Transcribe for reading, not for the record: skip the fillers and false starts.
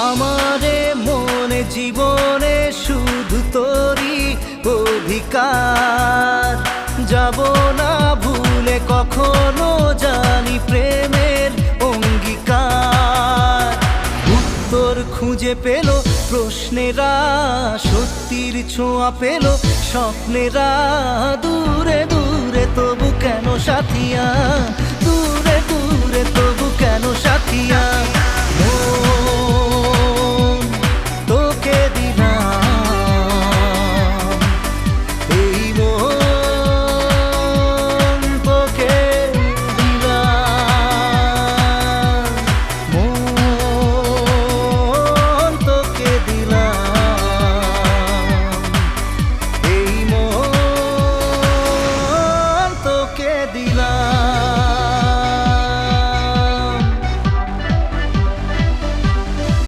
আমারে মনে জীবনে শুধু তোরই অধিকার, যাব না ভুলে কখনো জানি প্রেমের অঙ্গীকার। উত্তর খুঁজে পেল প্রশ্নেরা, সত্যির ছোঁয়া পেল স্বপ্নেরা। দূরে দূরে তবু কেন সাথিয়া, দূরে দূরে তবু কেন সাথিয়া।